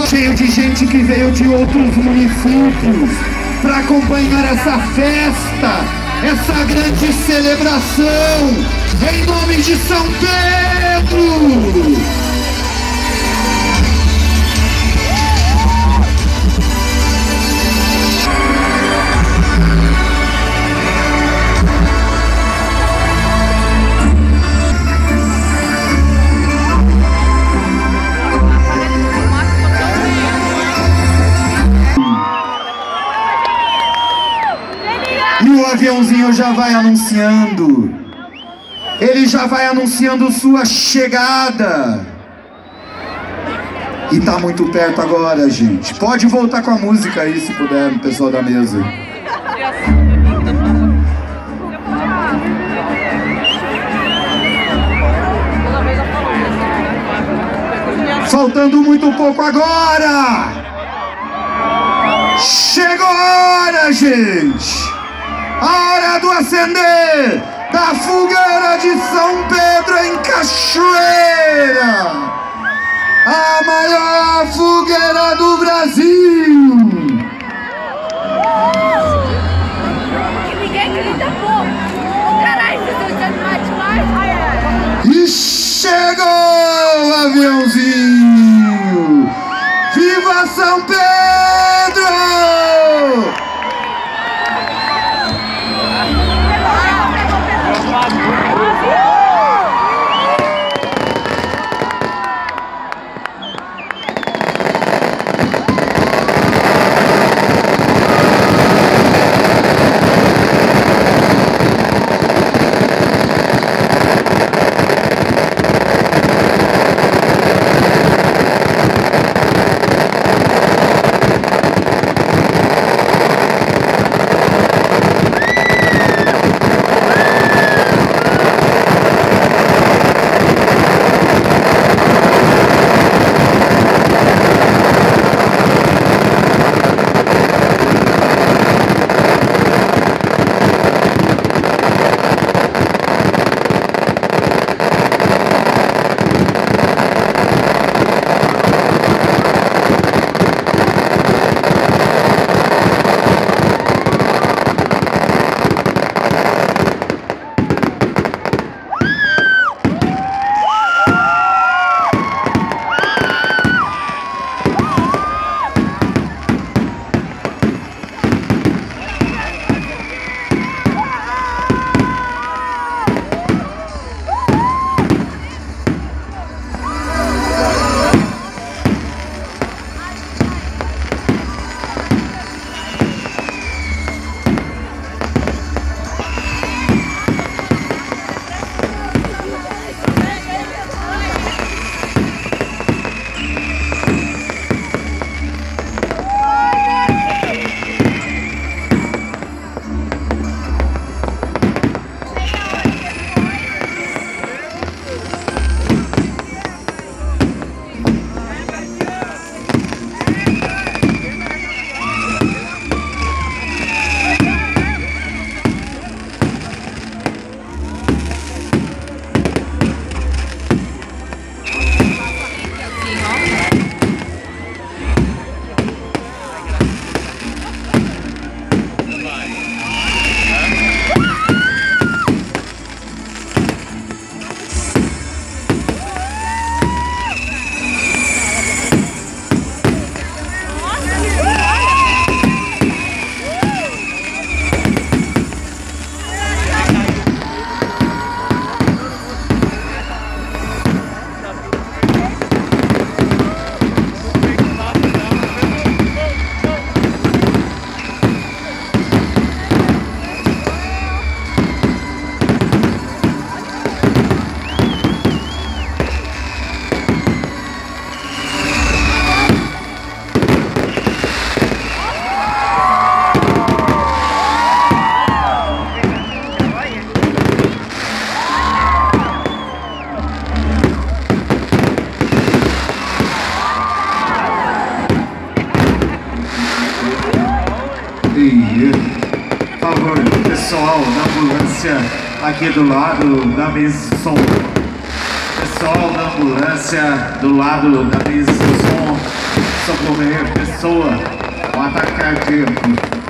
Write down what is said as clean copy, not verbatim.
Cheio de gente que veio de outros municípios para acompanhar essa festa, essa grande celebração, em nome de São Pedro! E o aviãozinho já vai anunciando, ele já vai anunciando sua chegada. E tá muito perto agora, gente. Pode voltar com a música aí, se puder, pessoal da mesa. Faltando muito pouco agora. Chegou a hora, gente. A hora do acender da fogueira de São Pedro em Cachoeira, a maior fogueira do Brasil. Ninguém grita pouco. Caralho, vocês estão demais. E chegou o aviãozinho. Viva São Pedro! da ambulância aqui do lado da mesa de som. Pessoal da ambulância do lado da mesa de som, socorrer pessoa com ataque cardíaco.